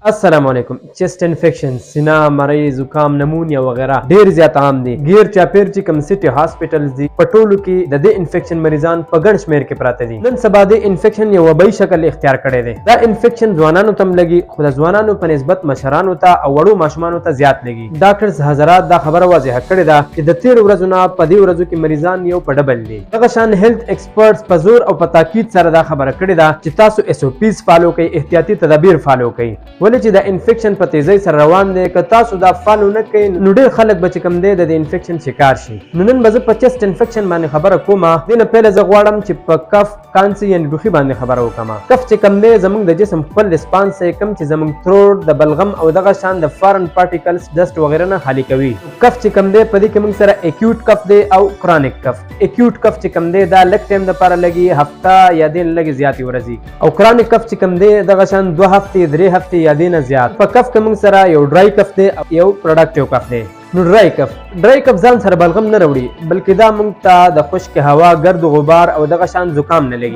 السلام علیکم. چیسٹ انفیکشن، سینا، مرۍ، زکام، نمونیا وغیرہ ډیر زیات عام دي. غیر چاپیر چې کوم سټي هاسپټلز دي په ټولو کې د دې انفیکشن مریضان په ګڼ شمیر کې پراته دي. نن سبا د انفیکشن یو وبایي شکل اختیار کړی دی. دا انفیکشن ځوانانو ته لګي، خو د ځوانانو په نسبت مشرانو ته او وړو ماشومانو ته زیات لګي. ډاکټرز حضرات دا خبره واضحه کړې ده چې د 13 ورځو نه په دې ورځو کې مریضان یو په ډبل دي. دغه شان هیلث ایکسپرټس په زور او په تاکید سره دا خبره کړې ده چې تاسو SOPs فالو کړئ، احتیاطي تدابیر فالو کړئ. ولې چې د انفیکشن په تیزی سره روان دی. که تاسو دا فالو نه کړئ نو ډېر خلک به چې کوم دی د انفیکشن شکار شي. نو نن به زه په چیسټ انفیکشن باندې خبره کوم. دې نه پهله زه غواړم چې په کف، کانسي یعنې ډوخي باندې خبره وکړم. کف چې کوم دی زموږ د جسم خپل ریسپانس دی، کوم چې زموږ تروټ د بلغم او دغه شان د فارن پارټیکلز ډسټ وغیره نه خالي کوي. کف چې کوم دی په دې کې موږ سره اکیوټ کف دی او کرونیک کف. اکیوټ کف چې کوم دی دا لږ ټایم دپاره لګي، هفته یا دې لږې زیاتې ورځې. او کرونیک کف چې کوم دی دغه شان 2 هفتې 3 هفتې یا دې نه زیات. په کف کې موږ سره یو ډرای کف دی او یو پروډکټیو کف دی. نو ډرای کف ځان سره بلغم نه راوړي، بلکې دا موږ ته د خشک هوا، ګرد و غبار او دغه شان زکام نه لګي.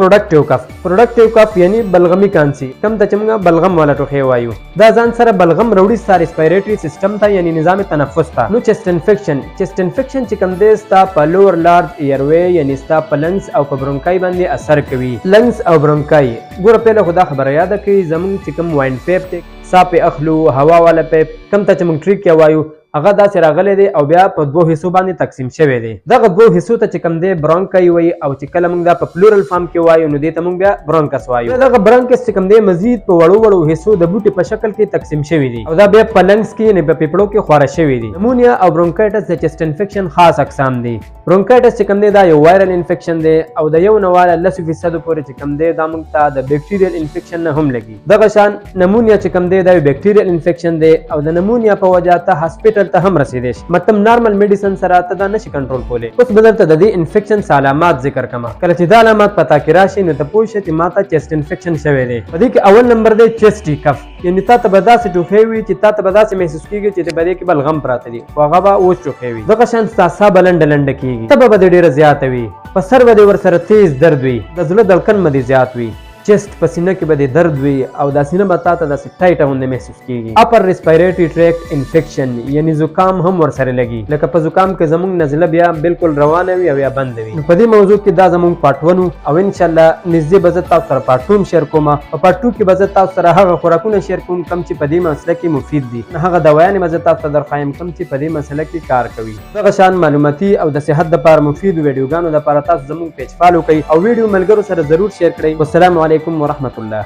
پروډکټیو کف یعنی بلغمي کانسي، کوم ته چې موږ بلغم والا ټوخی وایو، دا ځان سره بلغم راوړي ستا ریسپایریټري سیستم ته یعنی نظام تنفس ته. نو چیسټ انفیکشن چې کوم دی ستا په لور لارج ایروی یعنی ستا په لنګز او په برونکای باندې اثر کوي. لنګز او برونکای ګوره پهله خو دا خبره یاده کړئ، زموږ چې کوم واین پیپ دی، سا پې اخلو، هوا والا پیپ، کوم ته چې موږ ټریکیا وایو، هغه داسې راغلی دی او بیا په 2 حصو باندې تقسیم شوی دی. دغه 2 حصو ته چې کوم دی برونکای وایي، او چې کله موږ دا په پلورل فارم کې وایو نو دې ته موږ بیا برونکس وایو. دغه برونکس چې کوم دی مزید په وړو حصو د بوټي په شکل کې تقسیم شوی دی او دا بیا په لنګز کې یعنې په پیپړو کې خواره شوی دی. نمونیا او برونکایټس د چیسټ انفیکشن خاص اقسام دي. برونکایټس چې کوم دی دا یو وایرل انفیکشن دی او د 1.10% پورې چې کوم دی دا موږ ته د بیکټیریل انفیکشن نه هم لګي. دغه شان نمونیا چې کوم دی دا یو بیکټیریل انفیکشن دی او د نمونیا په وجه ته هاسپټل ته هم رسیدي شي. مطلب نارمل میډیسن سره ته دا نشي کنټرول کولی. اوس به درته د دې انفیکشن علامات ذکر کړم. کله چې دا علامات پتا کې راشي نو ته پوه شې چې ماته چیسټ انفیکشن شوی دی. په دې کې اول نمبر دی چیسټي کف، یعنی تا ته به داسې ټوخی وي چې تا ته به داسې محسوس کېږي چې په دې کې بلغم پراته دي خو هغه به اوس ټوخی وي. دغه شان ستا ساه به لنډه کېږي، تبه به دې ډېره زیاته وي، په سر به دې ورسره تیز درد وي، د زړه دلکن به دې زیات وي، چیسټ په سینه کې به دې درد وي او دا سینه به تا ته داسې ټایټه غوندې محسوس کېږي. اپر ریسپایریټري ټریکټ انفیکشن یعنی زکام هم ورسره لګي. لکه په زکام کې زموږ نزله بیا بالکل روانه وي او یا بنده وي. په دې موضوع کې دا زموږ پارت 1 او انشاءالله نږدې به زه تاسو سره پارت 2 شیر کوم. په پارت 2 کې به زه تاسو سره هغه خوراکونه شیر کوم کوم چې په دې مسله کې مفید دي، هغه دوايانې به زه تاسو ته درخوایم کوم چې په دې مسله کې کار کوي. دغه شان معلوماتي او د صحت دپاره مفید ویډیوګانو دپاره تاسو زموږ پیج فالو کړئ او ویډیو ملګرو سره ضرور شیر کړئ. والسلام علیکم ورحمة الله.